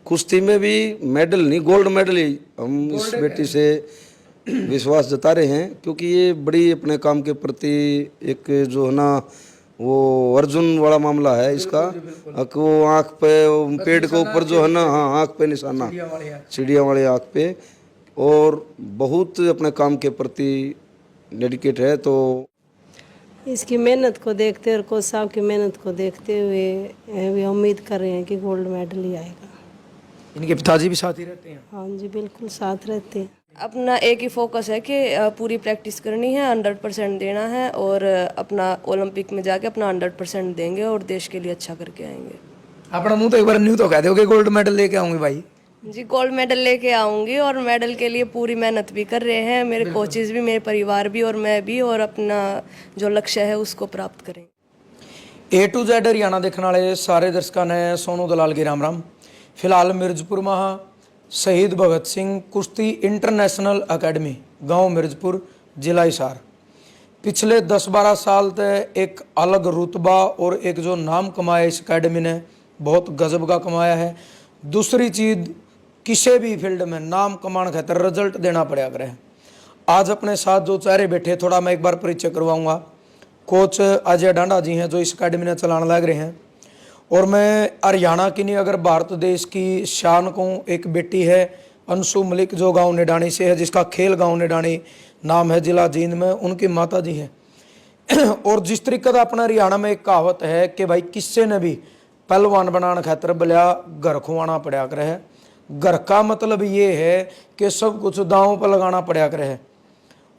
कुश्ती में भी मेडल नहीं, गोल्ड मेडल ही हम इस बेटी से विश्वास जता रहे हैं, क्योंकि ये बड़ी अपने काम के प्रति एक जो है ना वो अर्जुन वाला मामला है इसका। वो आँख पे पेड़ के ऊपर जो है ना, हाँ आँख पे निशाना, चिड़िया वाली आँख पे, और बहुत अपने काम के प्रति डेडिकेट है। तो इसकी मेहनत को देखते और कोच साहब की मेहनत को देखते हुए भी उम्मीद कर रहे हैं कि गोल्ड मेडल ही आएगा। इनके पिताजी भी साथ ही रहते हैं? हाँ जी, बिल्कुल साथ रहते हैं। अपना एक ही फोकस है कि पूरी प्रैक्टिस करनी है, 100% देना है और अपना ओलंपिक में जाके अपना 100% देंगे और देश के लिए अच्छा करके आएंगे। अपना मुंह तो एक बार न्यू तो कह दो कि गोल्ड मेडल लेके आऊंगी भाई। जी गोल्ड मेडल लेके आऊंगी और मेडल के लिए पूरी मेहनत भी कर रहे हैं, मेरे कोचेज भी, मेरे परिवार भी और मैं भी, और अपना जो लक्ष्य है उसको प्राप्त करेंगे। A to Z हरियाणा देखने वाले सारे दर्शकों ने सोनू दलाल की राम राम। फिलहाल मिर्जपुर में शहीद भगत सिंह कुश्ती इंटरनेशनल अकेडमी, गांव मिर्जपुर, जिला हिसार, पिछले 10-12 साल तक एक अलग रुतबा और एक जो नाम कमाया इस अकेडमी ने, बहुत गजब का कमाया है। दूसरी चीज़, किसी भी फील्ड में नाम कमाने खातर रिजल्ट देना पड़ा करे। आज अपने साथ जो चेहरे बैठे, थोड़ा मैं एक बार परिचय करवाऊंगा। कोच अजय डांडा जी हैं जो इस अकेडमी ने चलाने लग रहे हैं। और मैं हरियाणा की नहीं, अगर भारत देश की शान को, एक बेटी है अंशु मलिक जो गांव निडानी से है, जिसका खेल गांव निडानी नाम है, जिला जींद में, उनकी माता जी हैं। और जिस तरीके का अपना हरियाणा में एक कहावत है कि भाई किसी ने भी पहलवान बनाने खातर बलिया घर खुआना पड़ा कर है। घर का मतलब ये है कि सब कुछ दांव पर लगाना पड़ा कर है।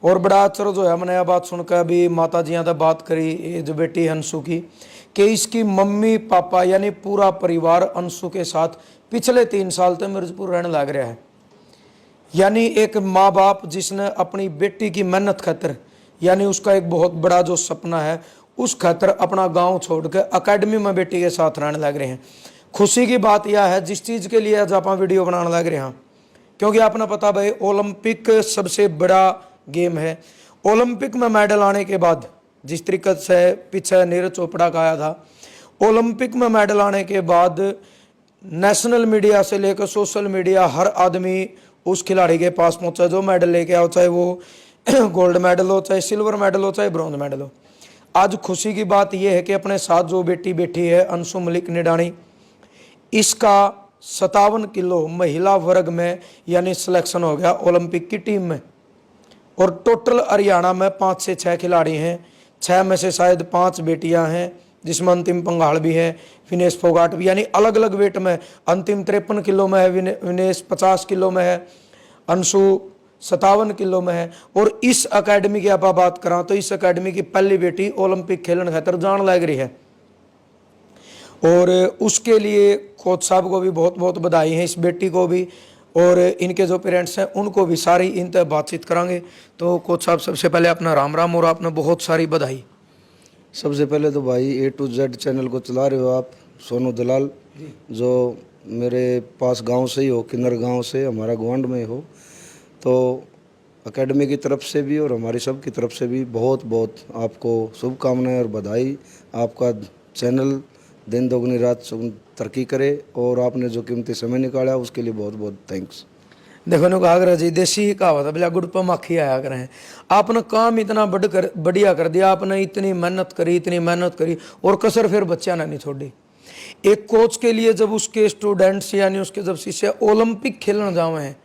और बड़ा आश्चर्य जो है, मैंने यह बात सुनकर भी माता जी यहाँ बात करी, ये जो बेटी है अंशु की, कि इसकी मम्मी पापा यानी पूरा परिवार अंशु के साथ पिछले 3 साल तक मिर्जपुर रहने लग रहा है। यानी एक माँ बाप जिसने अपनी बेटी की मेहनत खातर, यानी उसका एक बहुत बड़ा जो सपना है, उस खातर अपना गांव छोड़ के अकेडमी में बेटी के साथ रहने लग रहे हैं। खुशी की बात यह है जिस चीज़ के लिए आज आप वीडियो बनाने लग रहे हैं, क्योंकि आपने पता भाई ओलंपिक सबसे बड़ा गेम है। ओलंपिक में मेडल आने के बाद जिस तरीके से पीछे नीरज चोपड़ा का आया था, ओलंपिक में मेडल आने के बाद नेशनल मीडिया से लेकर सोशल मीडिया, हर आदमी उस खिलाड़ी के पास पहुंचा जो मेडल लेके आओ, चाहे वो गोल्ड मेडल हो, चाहे सिल्वर मेडल हो, चाहे ब्रॉन्ज मेडल हो। आज खुशी की बात यह है कि अपने साथ जो बेटी बैठी है अंशु मलिक निडानी, इसका 57 किलो महिला वर्ग में यानी सिलेक्शन हो गया ओलंपिक की टीम में। और टोटल हरियाणा में 5 से 6 खिलाड़ी हैं, 6 में से शायद 5 बेटियां हैं, जिसमें अंतिम पंगाल भी है, विनेश फोगाट भी, यानी अलग अलग वेट में। अंतिम 53 किलो में है विनेश, 50 किलो में है अंशु, 57 किलो में है। और इस अकेडमी की आप बात करा तो इस अकेडमी की पहली बेटी ओलंपिक खेलने खातर जान लग रही है। और उसके लिए कोच साहब को भी बहुत बहुत बधाई है, इस बेटी को भी, और इनके जो पेरेंट्स हैं उनको भी सारी इन तक बातचीत करांगे। तो कोच साहब सबसे पहले अपना राम राम और आपने बहुत सारी बधाई। सबसे पहले तो भाई A to Z चैनल को चला रहे हो आप, सोनू दलाल, जो मेरे पास गांव से ही हो, किन्नर गांव से, हमारा गवांड में हो। तो एकेडमी की तरफ से भी और हमारी सब की तरफ से भी बहुत बहुत आपको शुभकामनाएं और बधाई। आपका चैनल दिन दोगुनी रात तरक्की करे, और आपने जो कीमती समय निकाला उसके लिए बहुत बहुत थैंक्स। देखो नो कहा जी, देसी कहावत है, बिला गुड़ पर माखी आया करें। आपने काम इतना बढ़िया कर दिया, आपने इतनी मेहनत करी और कसर फिर बच्चा ने नहीं छोड़ी। एक कोच के लिए जब उसके स्टूडेंट्स यानी उसके जब शिष्य ओलंपिक खेलने जावे हैं,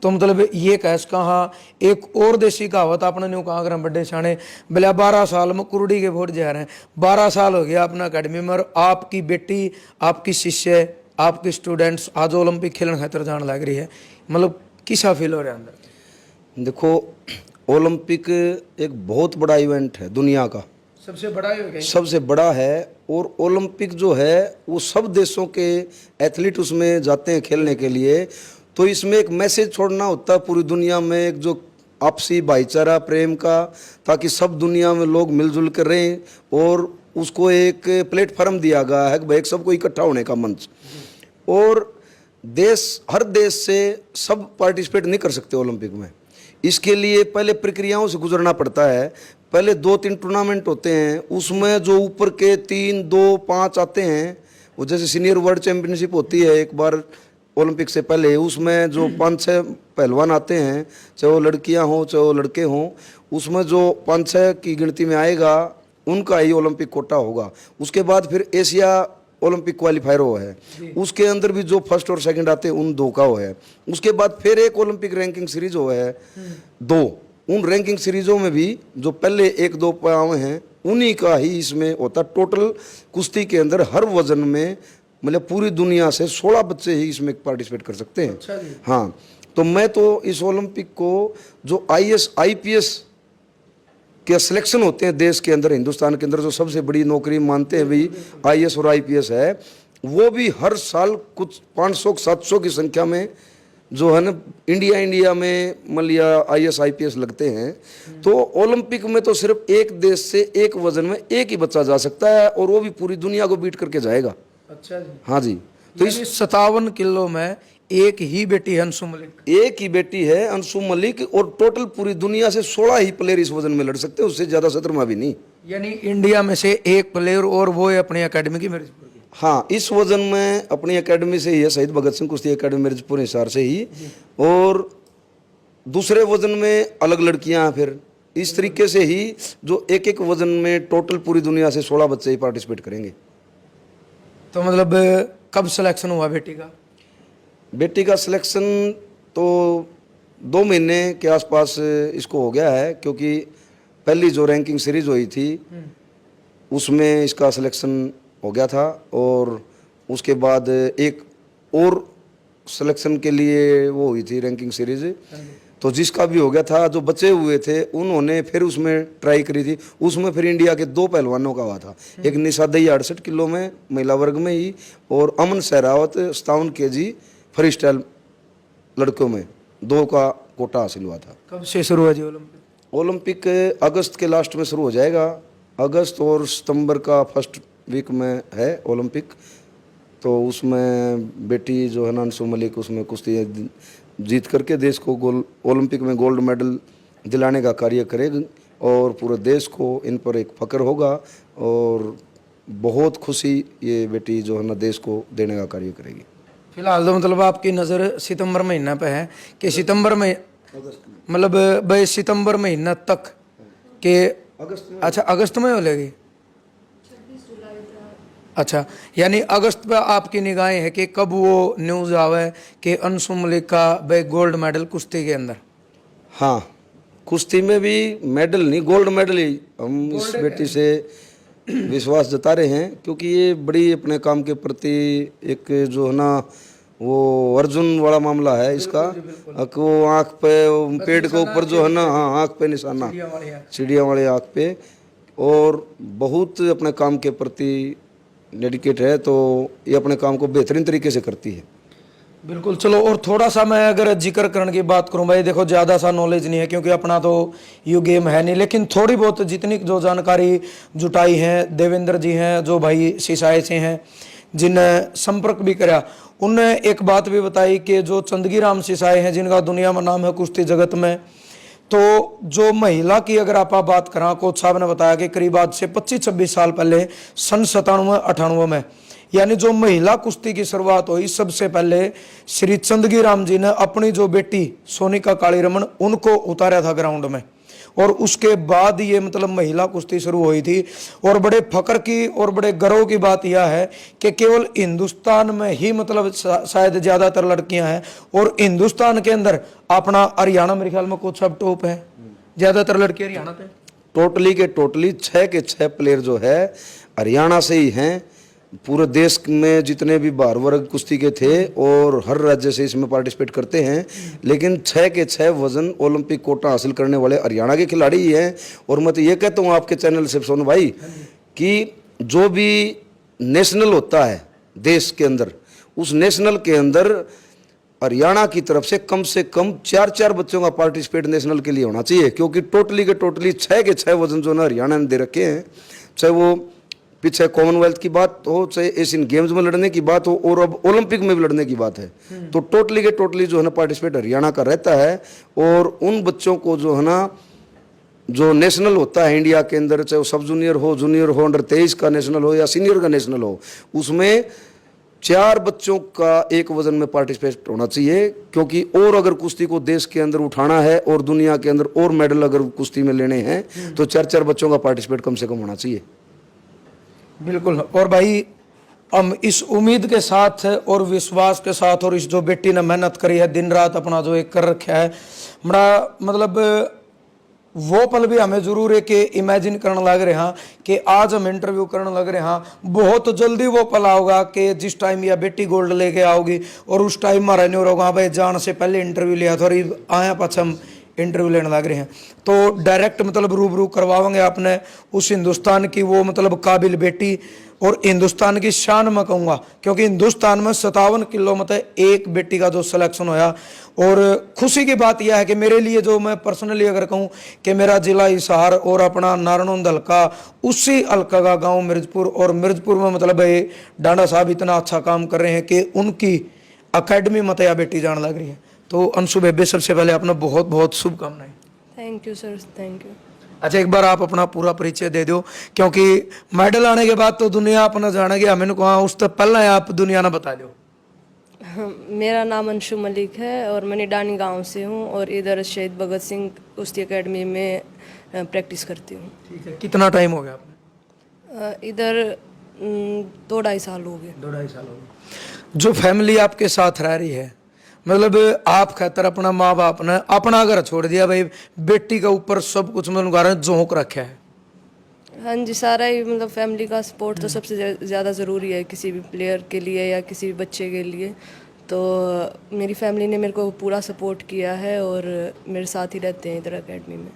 तो मतलब ये कैस कहा। एक और देसी कहावत आपने न्यू कहा अगर बड़े शाने, बोले 12 साल में कुरुड़ी के वोट जा रहे हैं। 12 साल हो गया अपना अकेडमी में, और आपकी बेटी, आपकी शिष्य, आपके स्टूडेंट्स आज ओलंपिक खेलने खातर जाने लग रही है। मतलब किसा फील हो रहा है अंदर? देखो, ओलंपिक एक बहुत बड़ा इवेंट है, दुनिया का सबसे बड़ा ही सबसे बड़ा है। और ओलंपिक जो है वो सब देशों के एथलीट उसमें जाते हैं खेलने के लिए। तो इसमें एक मैसेज छोड़ना होता है पूरी दुनिया में, एक जो आपसी भाईचारा प्रेम का, ताकि सब दुनिया में लोग मिलजुल कर रहें। और उसको एक प्लेटफॉर्म दिया गया है कि भाई सबको इकट्ठा होने का मंच। और हर देश से सब पार्टिसिपेट नहीं कर सकते ओलंपिक में। इसके लिए पहले प्रक्रियाओं से गुजरना पड़ता है। पहले 2-3 टूर्नामेंट होते हैं, उसमें जो ऊपर के 3, 2, 5 आते हैं, वो जैसे सीनियर वर्ल्ड चैंपियनशिप होती है, एक बार ओलंपिक से पहले उसमें जो 5-6 पहलवान आते हैं, चाहे वो लड़कियां हों चाहे वो लड़के हों, उसमें जो 5-6 की गिनती में आएगा उनका ही ओलंपिक कोटा होगा। उसके बाद फिर एशिया ओलंपिक क्वालिफायर हो है, उसके अंदर भी जो फर्स्ट और सेकंड आते हैं उन 2 का हो है। उसके बाद फिर एक ओलंपिक रैंकिंग सीरीज हो है 2, उन रैंकिंग सीरीजों में भी जो पहले 1-2 पाए हैं उन्हीं का ही इसमें होता। टोटल कुश्ती के अंदर हर वजन में मतलब पूरी दुनिया से 16 बच्चे ही इसमें पार्टिसिपेट कर सकते हैं। अच्छा जी। हाँ, तो मैं तो इस ओलंपिक को जो IAS IPS के सिलेक्शन होते हैं देश के अंदर, हिंदुस्तान के अंदर जो सबसे बड़ी नौकरी मानते हैं भाई IAS और IPS है, वो भी हर साल कुछ 500-700 की संख्या में जो है ना इंडिया में मान लिया IAS IPS लगते हैं। तो ओलंपिक में तो सिर्फ एक देश से एक वजन में एक ही बच्चा जा सकता है और वो भी पूरी दुनिया को बीट करके जाएगा। अच्छा जी। हाँ जी। तो इस 57 किलो में एक ही बेटी है अंशु मलिक। एक ही बेटी है अंशु मलिक और टोटल पूरी दुनिया से 16 ही प्लेयर इस वजन में लड़ सकते हैं, उससे ज्यादा 17वां भी नहीं। यानी इंडिया में से एक प्लेयर और वो है अपनी एकेडमी की मिर्जपुर की। हाँ, इस वजन में अपनी एकेडमी से ही है, शहीद भगत सिंह कुश्ती एकेडमी मिर्जपुर हिसार से ही, और दूसरे वजन में अलग लड़कियां हैं। फिर इस तरीके से ही जो एक वजन में टोटल पूरी दुनिया से 16 बच्चे ही पार्टिसिपेट करेंगे। तो मतलब कब सिलेक्शन हुआ बेटी का? बेटी का सिलेक्शन तो 2 महीने के आसपास इसको हो गया है, क्योंकि पहली जो रैंकिंग सीरीज हुई थी उसमें इसका सिलेक्शन हो गया था, और उसके बाद एक और सिलेक्शन के लिए वो हुई थी रैंकिंग सीरीज, तो जिसका भी हो गया था, जो बचे हुए थे उन्होंने फिर उसमें ट्राई करी थी। उसमें फिर इंडिया के 2 पहलवानों का हुआ था, एक निशा दही 68 किलो में महिला वर्ग में ही, और अमन सहरावत 57 kg फ्री स्टाइल लड़कों में, 2 का कोटा हासिल हुआ था। कब से शुरू हुआ जी ओलंपिक? ओलंपिक अगस्त के लास्ट में शुरू हो जाएगा, अगस्त और सितंबर का फर्स्ट वीक में है ओलंपिक। तो उसमें बेटी जो है ना अंशु मलिक उसमें कुश्ती जीत करके देश को ओलंपिक में गोल्ड मेडल दिलाने का कार्य करेगी, और पूरे देश को इन पर एक फक्र होगा, और बहुत खुशी ये बेटी जो है ना देश को देने का कार्य करेगी। फिलहाल तो मतलब आपकी नज़र सितंबर महीना पे है कि सितंबर में मतलब भाई सितंबर महीना तक के अच्छा अगस्त में हो लेगी। अच्छा, यानी अगस्त पे आपकी निगाहें है कि कब वो न्यूज़ आवे कि अंशु मलिक का भाई गोल्ड मेडल कुश्ती के अंदर। हाँ, कुश्ती में भी मेडल नहीं, गोल्ड मेडल ही हम इस बेटी से विश्वास जता रहे हैं, क्योंकि ये बड़ी अपने काम के प्रति एक जो है ना वो अर्जुन वाला मामला है इसका, वो आँख पे पेड़ के ऊपर जो है ना, हाँ आँख पे निशाना, चिड़िया वाले आँख पे, और बहुत अपने काम के प्रति डेडिकेट है, तो ये अपने काम को बेहतरीन तरीके से करती है। बिल्कुल। चलो, और थोड़ा सा मैं अगर जिक्र करने की बात करूं भाई, देखो ज़्यादा सा नॉलेज नहीं है क्योंकि अपना तो यू गेम है नहीं, लेकिन थोड़ी बहुत जितनी जो जानकारी जुटाई है, देवेंद्र जी हैं जो भाई सिसाई से हैं जिन्हें संपर्क भी करा, उनने एक बात भी बताई कि जो चंदगी राम सिसाई हैं जिनका दुनिया में नाम है कुश्ती जगत में, तो जो महिला की अगर आप बात करें, कोच साहब ने बताया कि करीब आज से 25-26 साल पहले सन 97-98 में, यानी जो महिला कुश्ती की शुरुआत हुई सबसे पहले श्री चंदगी राम जी ने अपनी जो बेटी सोनिका कालीरमन उनको उतारा था ग्राउंड में, और उसके बाद ये मतलब महिला कुश्ती शुरू हुई थी। और बड़े फक्र की और बड़े गर्व की बात यह है कि केवल हिंदुस्तान में ही मतलब शायद ज़्यादातर लड़कियां हैं, और हिंदुस्तान के अंदर अपना हरियाणा मेरे ख्याल में कुछ सब टॉप है, ज़्यादातर लड़के हरियाणा पे टोटली के टोटली 6 के 6 प्लेयर जो है हरियाणा से ही हैं। पूरे देश में जितने भी 12 वर्ग कुश्ती के थे और हर राज्य से इसमें पार्टिसिपेट करते हैं, लेकिन 6 के 6 वजन ओलंपिक कोटा हासिल करने वाले हरियाणा के खिलाड़ी ही हैं। और मैं तो ये कहता हूँ आपके चैनल से सोनू भाई कि जो भी नेशनल होता है देश के अंदर, उस नेशनल के अंदर हरियाणा की तरफ से कम 4 बच्चों का पार्टिसिपेट नेशनल के लिए होना चाहिए, क्योंकि टोटली के टोटली 6 के 6 वजन जो है हरियाणा ने दे रखे हैं। चाहे वो पीछे कॉमनवेल्थ की बात हो, चाहे एशियन गेम्स में लड़ने की बात हो, और अब ओलंपिक में भी लड़ने की बात है, तो टोटली के टोटली जो है ना पार्टिसिपेट हरियाणा का रहता है। और उन बच्चों को जो है ना जो नेशनल होता है इंडिया के अंदर, चाहे वो सब जूनियर हो, अंडर 23 का नेशनल हो या सीनियर का नेशनल हो, उसमें 4 बच्चों का एक वजन में पार्टिसिपेट होना चाहिए, क्योंकि और अगर कुश्ती को देश के अंदर उठाना है और दुनिया के अंदर और मेडल अगर कुश्ती में लेने हैं तो 4 बच्चों का पार्टिसिपेट कम से कम होना चाहिए। बिल्कुल। और भाई हम इस उम्मीद के साथ और विश्वास के साथ, और इस जो बेटी ने मेहनत करी है दिन रात अपना जो एक कर रखा है, बड़ा मतलब वो पल भी हमें जरूर है कि इमेजिन करने लग रहे हैं कि आज हम इंटरव्यू करने लग रहे हैं, बहुत जल्दी वो पल आओगा कि जिस टाइम यह बेटी गोल्ड लेके आओगी और उस टाइम हमारा नहीं होगा भाई जान से पहले इंटरव्यू लिया था और आया पाछ हम इंटरव्यू लेने लग रहे हैं। तो डायरेक्ट मतलब रूबरू करवाओगे आपने उस हिंदुस्तान की वो मतलब काबिल बेटी और हिंदुस्तान की शान में कहूँगा, क्योंकि हिंदुस्तान में 57 किलो मतलब एक बेटी का जो सिलेक्शन होया। और खुशी की बात यह है कि मेरे लिए जो मैं पर्सनली अगर कहूँ कि मेरा जिला हिसार और अपना नारायण हल्का उसी हल्का का गांव मिर्जपुर, और मिर्जपुर में मतलब ये डांडा साहब इतना अच्छा काम कर रहे हैं कि उनकी अकेडमी में या बेटी जाने लग रही है। तो अंशु बेबे सबसे पहले अपना बहुत बहुत शुभकामनाएं। Thank you sir, thank you. अच्छा, एक बार आप अपना पूरा परिचय दे दो, क्योंकि मेडल आने के बाद तो दुनिया अपना जानेगी, हमें कहा उस तो पहले आप दुनिया ना बता दो। मेरा नाम अंशु मलिक है और मैं निडानी गांव से हूं और इधर शहीद भगत सिंह कुश्ती अकेडमी में प्रैक्टिस करती हूं। ठीक है, कितना टाइम हो गया आपने? इधर 2-2.5 साल हो गए। 2-2.5 साल हो गए। जो फैमिली आपके साथ रह रही है, मतलब आप खातर अपना माँ बाप ने अपना घर छोड़ दिया भाई, बेटी के ऊपर सब कुछ मतलब झोंक रखा है। हाँ जी, सारा ही मतलब फैमिली का सपोर्ट तो सबसे ज़्यादा ज़रूरी है किसी भी प्लेयर के लिए या किसी भी बच्चे के लिए। तो मेरी फैमिली ने मेरे को पूरा सपोर्ट किया है और मेरे साथ ही रहते हैं इधर एकेडमी में।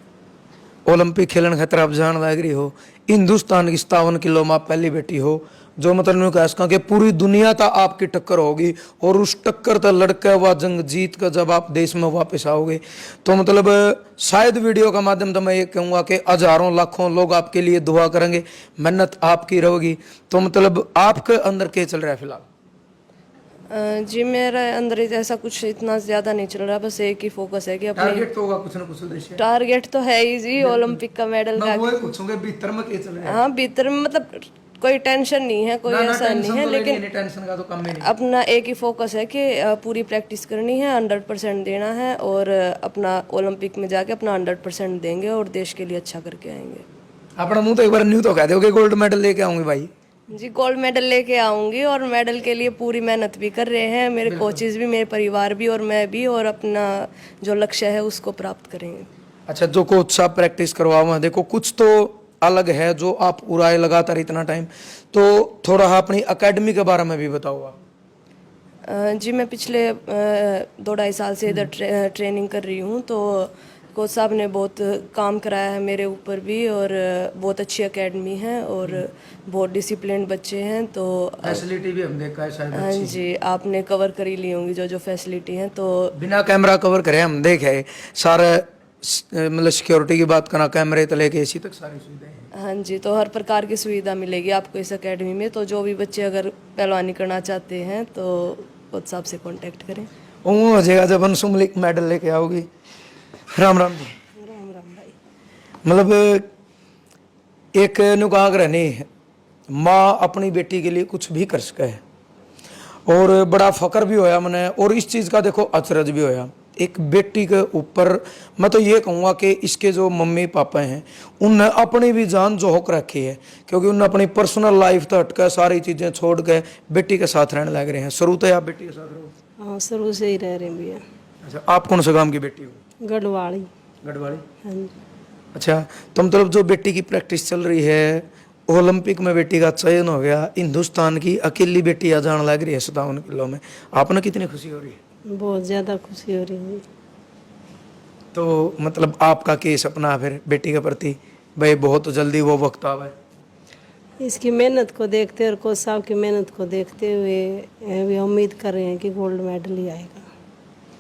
ओलंपिक खेलन खातर आप जान लग रही हो, हिंदुस्तान की 57 किलो में आप पहली बेटी हो, जो मतलब कह सका कि पूरी दुनिया तक आपकी टक्कर होगी और उस टक्कर तक लड़के व जंग जीत कर जब आप देश में वापस आओगे तो मतलब शायद वीडियो का माध्यम तो मैं ये कहूँगा कि हजारों लाखों लोग आपके लिए दुआ करेंगे, मेहनत आपकी रहेगी। तो मतलब आपके अंदर क्या चल रहा है फिलहाल? जी, मेरा अंदर ऐसा कुछ इतना ज़्यादा नहीं चल रहा, बस एक ही फोकस है कि अपने टारगेट तो होगा कुछ ना कुछ उद्देश्य। टारगेट तो है ही जी, ओलंपिक का मेडल का। वो पूछूंगे भीतर में क्या चल रहा है? हाँ, भीतर में मतलब कोई टेंशन नहीं है, कोई ऐसा नहीं है, लेकिन टेंशन का तो कम ही नहीं। अपना एक ही फोकस है कि पूरी प्रैक्टिस करनी है, 100% देना है और अपना ओलंपिक में जाके अपना 100% देंगे और देश के लिए अच्छा करके आएंगे। अपना मुंह तो एक बार न्यू तो कह दो कि गोल्ड मेडल लेके आऊंगी भाई। जी, गोल्ड मेडल लेके आऊंगी और मेडल के लिए पूरी मेहनत भी कर रहे हैं मेरे कोचेज भी, मेरे परिवार भी और मैं भी, और अपना जो लक्ष्य है उसको प्राप्त करेंगे। अच्छा, जो कोच साहब प्रैक्टिस करवाओ, देखो कुछ तो अलग है जो आप उड़ाए लगातार इतना टाइम, तो थोड़ा अपनी एकेडमी के बारे में भी बताओ आप। जी, मैं पिछले 2-2.5 साल से इधर ट्रेनिंग कर रही हूँ, तो कोच साहब ने बहुत काम कराया है मेरे ऊपर भी और बहुत अच्छी एकेडमी है और बहुत डिसिप्लिन बच्चे हैं। तो फैसिलिटी भी हम देखा है शायद। हाँ जी, आपने कवर कर ही ली होंगी जो जो फैसिलिटी हैं। तो बिना कैमरा कवर करे हम देखे सारे मतलब सिक्योरिटी की बात करना, कैमरे तो लेके एसी तक सारी सुविधाएं हैं। हाँ जी, तो हर प्रकार की सुविधा मिलेगी आपको इस एकेडमी में। तो जो भी बच्चे अगर पहलवानी करना चाहते हैं तो कोच साहब से कांटेक्ट करें। वो हो जाएगा जब अंशु मलिक मेडल लेके आओगी। राम राम जी। राम राम भाई। मतलब एक नुकाग रहने माँ अपनी बेटी के लिए कुछ भी कर सके है और बड़ा फकर भी होया मैंने, और इस चीज़ का देखो अचरज भी होया एक बेटी के ऊपर। मैं तो ये कहूँगा कि इसके जो मम्मी पापा हैं उनने अपनी भी जान झोंक रखी है, क्योंकि उन्होंने अपनी पर्सनल लाइफ तो हटकर सारी चीज़ें छोड़ के बेटी के साथ रहने लग रहे हैं। शुरू तो आप बेटी के साथ रहो? हाँ, शुरू से ही रह रहे हैं भैया। अच्छा, आप कौन से गांव की बेटी हो? गढ़वाड़ी। गढ़वाड़ी। हाँ जी। अच्छा, तो मतलब जो बेटी की प्रैक्टिस चल रही है, ओलंपिक में बेटी का चयन हो गया, हिंदुस्तान की अकेली बेटी आ जाने लग रही है 57 किलो में, आपने कितनी खुशी हो रही है? बहुत ज़्यादा खुशी हो रही है। तो मतलब आपका क्या सपना फिर बेटी के प्रति? भाई बहुत जल्दी वो वक्त आवा है। इसकी मेहनत को देखते और कोच साहब की मेहनत को देखते हुए भी उम्मीद कर रहे हैं कि गोल्ड मेडल ही आएगा।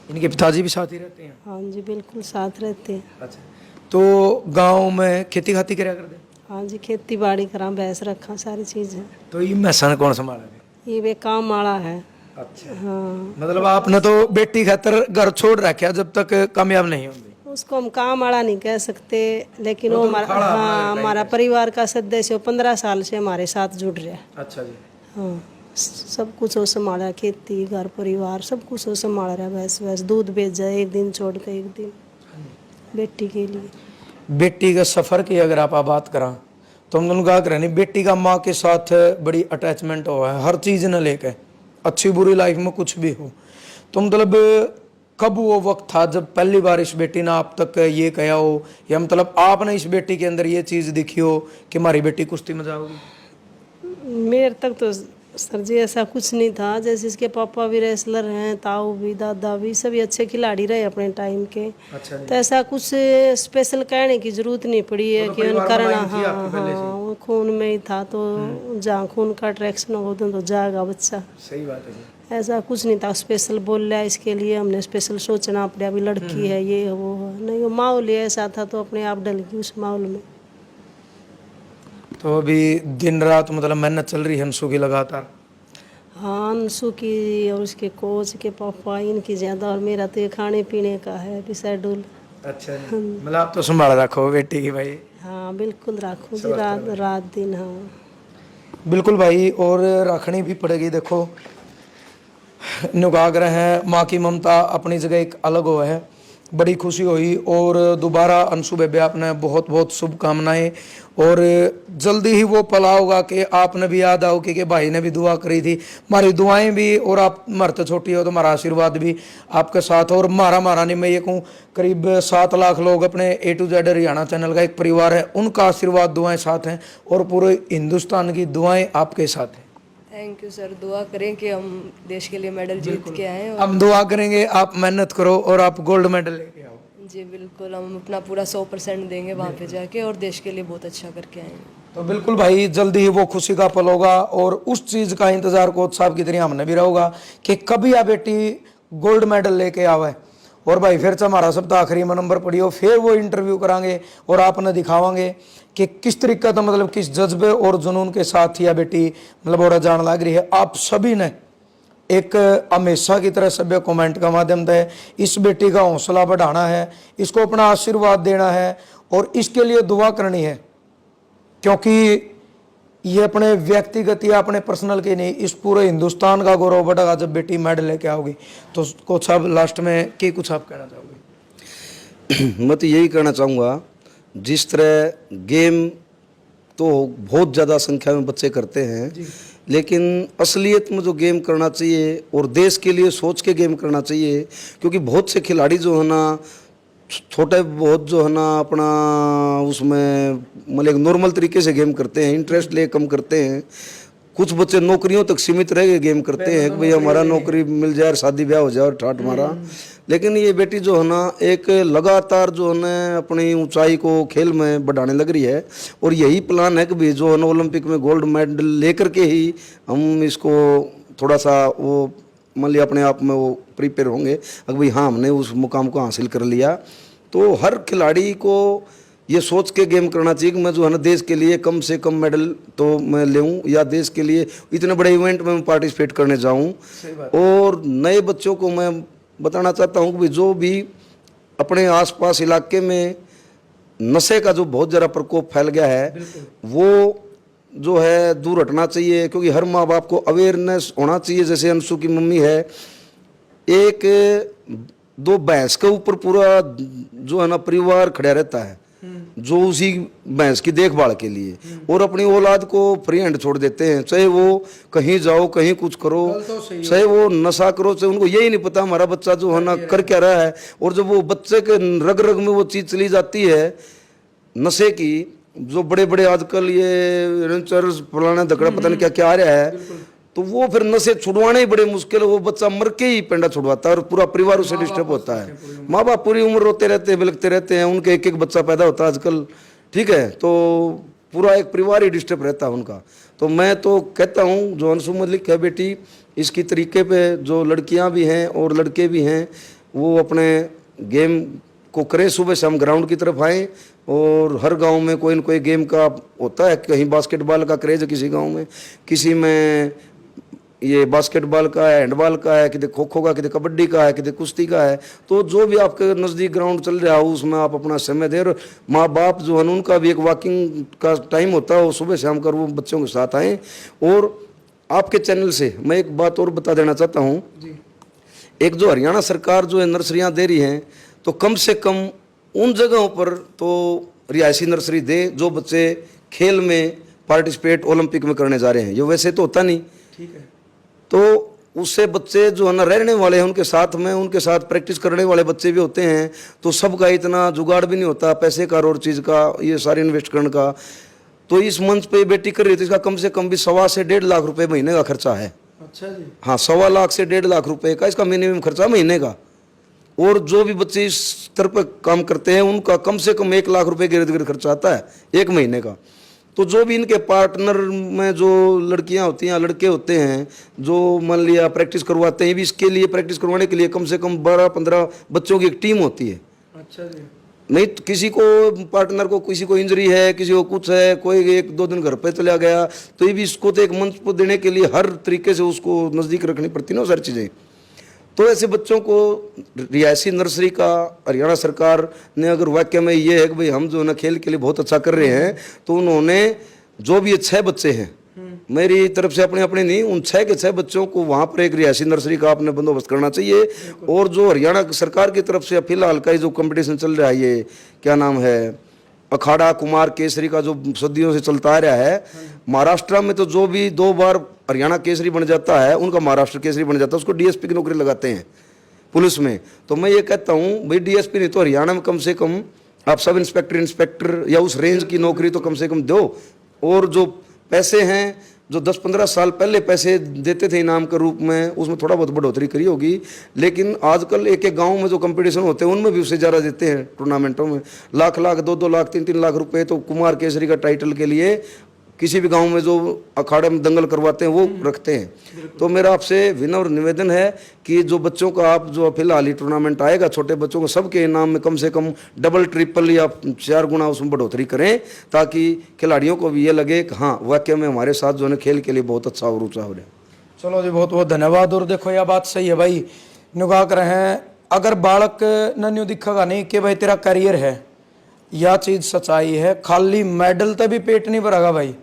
इनके पिताजी भी साथ ही रहते हैं? हाँ जी, बिल्कुल साथ रहते हैं। अच्छा, तो गांव में खेती खाती क्या करते? हाँ जी, खेती बाड़ी करा, भैंस रखा, सारी चीज़ है। तो ये मैसन कौन संभाला? ये वे काम वाला है। अच्छा, हाँ, मतलब आपने तो बेटी खातर घर छोड़ रखा जब तक कामयाब नहीं होंगे। उसको हम काम वाला नहीं कह सकते, लेकिन वो हमारा, हाँ, हमारा परिवार का सदस्य 15 साल से हमारे साथ जुड़ रहा है। अच्छा जी। हाँ, सब कुछ वो संभाला, खेती घर परिवार सब कुछ वो संभाल रहा है। भैंस वैस दूध भेजा एक दिन छोड़ के एक दिन बेटी के लिए। बेटी का सफ़र की अगर आप बात करा तो हम दोनों कहा करें नहीं, बेटी का माँ के साथ बड़ी अटैचमेंट हुआ है, हर चीज़ न लेके, अच्छी बुरी लाइफ में कुछ भी हो। तो मतलब कब वो वक्त था जब पहली बार इस बेटी ने आप तक ये कहा हो, या मतलब आपने इस बेटी के अंदर ये चीज़ दिखी हो कि हमारी बेटी कुश्ती में जाओगी? मेरे तक तो सर जी ऐसा कुछ नहीं था। जैसे इसके पापा भी रेसलर हैं, ताऊ भी, दादा भी, सभी अच्छे खिलाड़ी रहे अपने टाइम के। अच्छा तो ऐसा कुछ स्पेशल कहने की जरूरत नहीं पड़ी है कि उन करना। हाँ वो खून में ही था, तो जहाँ खून का अट्रैक्शन हो तो जाएगा बच्चा। सही बात है जी। ऐसा कुछ नहीं था स्पेशल बोल लिया इसके लिए हमने स्पेशल सोचना पड़ा अभी लड़की है ये वो है। नहीं, वो माहौल ही ऐसा था तो अपने आप डल गई उस माहौल में। तो अभी दिन रात मतलब मेहनत चल रही है अंशु की लगातार? हाँ, अंशु की और उसके कोच के पापा इनकी ज़्यादा, और मेरा तो ये खाने पीने का है अभी शेड्यूल। अच्छा जी, मतलब आप तो संभाल रखो बेटी की भाई। हाँ बिल्कुल राखूँ जी, रात रात दिन। हाँ बिल्कुल भाई, और रखनी भी पड़ेगी। देखो नुकाग्रह है, माँ की ममता अपनी जगह एक अलग हो है। बड़ी खुशी हुई, और दोबारा अंशु बेबे आपने बहुत बहुत शुभकामनाएं, और जल्दी ही वो पला होगा कि आपने भी याद आओ कि भाई ने भी दुआ करी थी। हमारी दुआएं भी, और आप मरते छोटी हो तो हमारा आशीर्वाद भी आपके साथ। और मारा नहीं, मैं ये कहूँ करीब 7 लाख लोग अपने A to Z Haryana channel का एक परिवार है, उनका आशीर्वाद दुआएं साथ हैं, और पूरे हिंदुस्तान की दुआएं आपके साथ हैं। थैंक यू सर, दुआ करें कि हम देश के लिए मेडल जीत के आएँ। हम दुआ करेंगे आप मेहनत करो और आप गोल्ड मेडल लेके आओ। जी बिल्कुल, हम अपना पूरा 100% देंगे वहाँ पे जाके, और देश के लिए बहुत अच्छा करके आएंगे। तो बिल्कुल भाई, जल्दी ही वो खुशी का पल होगा, और उस चीज़ का इंतजार कोच साहब की तरह हमने भी रहोगा कि कभी आ बेटी गोल्ड मेडल लेके आवे। और भाई फिर से हमारा सप्ताह आखिरी में नंबर पड़ी हो, फिर वो इंटरव्यू करांगे और आपने दिखावांगे कि किस तरीका था, मतलब किस जज्बे और जुनून के साथ यह बेटी मतलब और जान लग रही है। आप सभी ने एक हमेशा की तरह सभ्य कमेंट का माध्यम से इस बेटी का हौसला बढ़ाना है, इसको अपना आशीर्वाद देना है, और इसके लिए दुआ करनी है, क्योंकि ये अपने व्यक्तिगत या अपने पर्सनल के नहीं, इस पूरे हिंदुस्तान का गौरव बढ़ेगा जब बेटी मेडल लेके आओगी। तो कोच साहब लास्ट में क्या कुछ आप कहना चाहोगे? मैं तो यही कहना चाहूँगा, जिस तरह गेम तो बहुत ज़्यादा संख्या में बच्चे करते हैं, लेकिन असलियत में जो गेम करना चाहिए और देश के लिए सोच के गेम करना चाहिए, क्योंकि बहुत से खिलाड़ी जो है ना छोटे बहुत जो है ना अपना उसमें मतलब एक नॉर्मल तरीके से गेम करते हैं, इंटरेस्ट ले कम करते हैं। कुछ बच्चे नौकरियों तक सीमित रह के गेम करते हैं कि भाई हमारा नौकरी मिल जाए, शादी ब्याह हो जाए और ठाट मारा। लेकिन ये बेटी जो है ना एक लगातार जो है ना अपनी ऊंचाई को खेल में बढ़ाने लग रही है, और यही प्लान है कि भाई जो है ना ओलंपिक में गोल्ड मेडल लेकर के ही हम इसको थोड़ा सा वो मान लिया अपने आप में वो प्रिपेयर होंगे, अगर भाई हाँ हमने उस मुकाम को हासिल कर लिया। तो हर खिलाड़ी को ये सोच के गेम करना चाहिए कि मैं जो है ना देश के लिए कम से कम मेडल तो मैं लेऊं, या देश के लिए इतने बड़े इवेंट में मैं पार्टिसिपेट करने जाऊं। और नए बच्चों को मैं बताना चाहता हूं कि भाई जो भी अपने आसपास इलाके में नशे का जो बहुत ज़्यादा प्रकोप फैल गया है, वो जो है दूर हटना चाहिए, क्योंकि हर माँ बाप को अवेयरनेस होना चाहिए। जैसे अंशु की मम्मी है, एक दो भैंस के ऊपर पूरा जो है ना परिवार खड़ा रहता है, जो उसी भैंस की देखभाल के लिए, और अपनी औलाद को फ्री हैंड छोड़ देते हैं, चाहे वो कहीं जाओ कहीं कुछ करो, चाहे वो नशा करो, चाहे उनको यही नहीं पता हमारा बच्चा जो है ना कर क्या रहा है। और जब वो बच्चे के रग रग में वो चीज़ चली जाती है नशे की, जो बड़े बड़े आजकल ये रेंचर्स फलाना धकड़ा पता नहीं क्या क्या आ रहा है, तो वो फिर नशे छुड़वाने ही बड़े मुश्किल है। वो बच्चा मर के ही पेंडा छुड़वाता है और पूरा परिवार उससे डिस्टर्ब होता है। माँ बाप पूरी उम्र रोते रहते हैं, बिलखते रहते हैं, उनके एक एक बच्चा पैदा होता है आजकल, ठीक है, तो पूरा एक परिवार ही डिस्टर्ब रहता है उनका। तो मैं तो कहता हूँ जो अंशु मलिक है बेटी, इसकी तरीके पे जो लड़कियाँ भी हैं और लड़के भी हैं वो अपने गेम को करें। सुबह शाम ग्राउंड की तरफ आएँ, और हर गांव में कोई न कोई गेम का होता है, कहीं बास्केटबॉल का क्रेज है किसी गांव में, किसी में ये बास्केटबॉल का है, हैंडबॉल का है, किसी खो खो का, किसी कबड्डी का है, किसी कुश्ती का है। तो जो भी आपके नज़दीक ग्राउंड चल रहा हो उसमें आप अपना समय दें। और माँ बाप जो है उनका भी एक वॉकिंग का टाइम होता है, वो सुबह शाम कर वो बच्चों के साथ आएँ। और आपके चैनल से मैं एक बात और बता देना चाहता हूँ जी। एक जो हरियाणा सरकार जो है नर्सरियाँ दे रही हैं, तो कम से कम उन जगहों पर तो रिहायशी नर्सरी दे जो बच्चे खेल में पार्टिसिपेट ओलंपिक में करने जा रहे हैं। ये वैसे तो होता नहीं, ठीक है। तो उससे बच्चे जो है ना रहने वाले हैं उनके साथ में, उनके साथ प्रैक्टिस करने वाले बच्चे भी होते हैं, तो सबका इतना जुगाड़ भी नहीं होता पैसे का और चीज़ का, ये सारे इन्वेस्ट करने का। तो इस मंच पे बेटी कर रही थी, इसका कम से कम भी 1.25 से 1.5 लाख रुपए महीने का खर्चा है। अच्छा जी। हाँ, 1.25 लाख से 1.5 लाख रुपए का इसका मिनिमम खर्चा महीने का। और जो भी बच्चे इस स्तर पर काम करते हैं उनका कम से कम 1 लाख रुपए के इर्द गिर्द खर्चा आता है एक महीने का। तो जो भी इनके पार्टनर में जो लड़कियां होती हैं, लड़के होते हैं, जो मान लिया प्रैक्टिस करवाते हैं, भी इसके लिए प्रैक्टिस करवाने के लिए कम से कम 12-15 बच्चों की एक टीम होती है। अच्छा जी। नहीं तो किसी को पार्टनर को किसी को इंजरी है, किसी को कुछ है, कोई 1-2 दिन घर पे चला गया, तो ये भी इसको तो एक मंच पर देने के लिए हर तरीके से उसको नज़दीक रखनी पड़ती ना सारी चीज़ें। तो ऐसे बच्चों को रिहायशी नर्सरी का हरियाणा सरकार ने अगर वाक्य में ये है कि भाई हम जो है ना खेल के लिए बहुत अच्छा कर रहे हैं, तो उन्होंने जो भी 6 बच्चे हैं, मेरी तरफ से अपने अपने नहीं, उन 6 के 6 बच्चों को वहाँ पर एक रिहायशी नर्सरी का आपने बंदोबस्त करना चाहिए। और जो हरियाणा सरकार की तरफ से फिलहाल का जो कंपटीशन चल रहा है, ये क्या नाम है, अखाड़ा कुमार केसरी का, जो सदियों से चलता आ रहा है, महाराष्ट्र में तो जो भी 2 बार हरियाणा केसरी बन जाता है उनका महाराष्ट्र केसरी बन जाता है, उसको डीएसपी की नौकरी लगाते हैं पुलिस में। तो मैं ये कहता हूँ भाई डीएसपी नहीं तो हरियाणा में कम से कम आप सब इंस्पेक्टर या उस रेंज की नौकरी तो कम से कम दो। और जो पैसे हैं, जो 10-15 साल पहले पैसे देते थे इनाम के रूप में, उसमें थोड़ा बहुत बढ़ोतरी करी होगी, लेकिन आजकल एक एक गांव में जो कंपटीशन होते हैं उनमें भी उससे ज़्यादा देते हैं। टूर्नामेंटों में लाख 2-2 लाख 3-3 लाख रुपए तो कुमार केसरी का टाइटल के लिए किसी भी गांव में जो अखाड़े में दंगल करवाते हैं वो रखते हैं। तो मेरा आपसे विनम्र निवेदन है कि जो बच्चों का आप जो फिलहाल ही टूर्नामेंट आएगा छोटे बच्चों को, सबके इनाम में कम से कम डबल ट्रिपल या 4 गुना उसमें बढ़ोतरी करें, ताकि खिलाड़ियों को भी ये लगे कि हाँ वाकई में हमारे साथ जो है खेल के लिए बहुत अच्छा और ऊँचा हो रहा है। चलो जी, बहुत बहुत धन्यवाद। और देखो यह बात सही है भाई, निगाह कर रहे हैं, अगर बालक न न्यू दिखेगा नहीं कि भाई तेरा करियर है, यह चीज़ सच्चाई है। खाली मेडल तक भी पेट नहीं भरेगा भाई,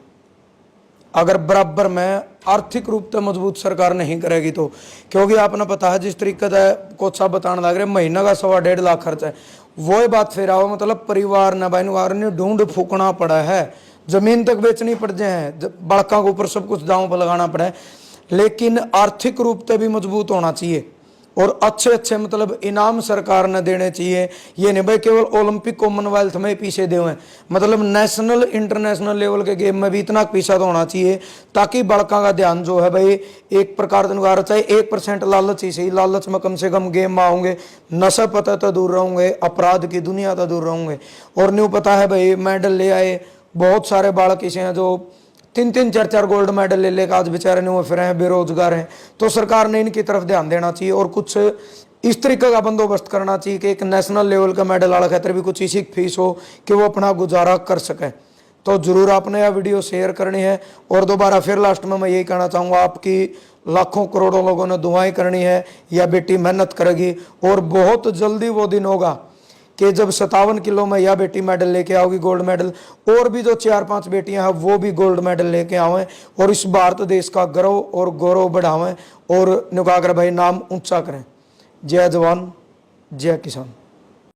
अगर बराबर में आर्थिक रूप से मजबूत सरकार नहीं करेगी तो। क्योंकि आपने पता है जिस तरीके से कोच साहब बताने लग रहे, महीना का 1.25 लाख खर्च है। वो बात फिर आओ, मतलब परिवार ने भाई ने ढूंढ फूकना पड़ा है, जमीन तक बेचनी पड़ जाए, बड़का के ऊपर सब कुछ दांव पर लगाना पड़ा है, लेकिन आर्थिक रूप से भी मजबूत होना चाहिए और अच्छे अच्छे मतलब इनाम सरकार ने देने चाहिए। ये नहीं भाई केवल ओलंपिक कॉमनवेल्थ में पीछे दे हुए, मतलब नेशनल इंटरनेशनल लेवल के गेम में भी इतना पीछा तो होना चाहिए, ताकि बड़का का ध्यान जो है भाई एक प्रकार से चाहे 1% लालच ही सही, लालच में कम से कम गेम में आऊँगे, नशा पता तो दूर रहूँगे, अपराध की दुनिया तो दूर रहूँगे। और न्यू पता है भाई मेडल ले आए बहुत सारे बालक ऐसे हैं जो 3-3, 4-4 गोल्ड मेडल ले लेकर आज बेचारे नहीं फिर हैं, बेरोजगार हैं। तो सरकार ने इनकी तरफ ध्यान देना चाहिए और कुछ इस तरीके का बंदोबस्त करना चाहिए कि एक नेशनल लेवल का मेडल वाला खातर भी कुछ इसी फीस हो कि वो अपना गुजारा कर सके। तो जरूर आपने यह वीडियो शेयर करनी है। और दोबारा फिर लास्ट में मैं यही कहना चाहूँगा, आपकी लाखों करोड़ों लोगों ने दुआएं करनी है, यह बेटी मेहनत करेगी और बहुत जल्दी वो दिन होगा कि जब 57 किलो में यह बेटी मेडल लेके आओगी गोल्ड मेडल, और भी जो 4-5 बेटियां हैं वो भी गोल्ड मेडल लेके आवें और इस भारत देश का गर्व और गौरव बढ़ावें और निकागर भाई नाम ऊंचा करें। जय जवान जय किसान।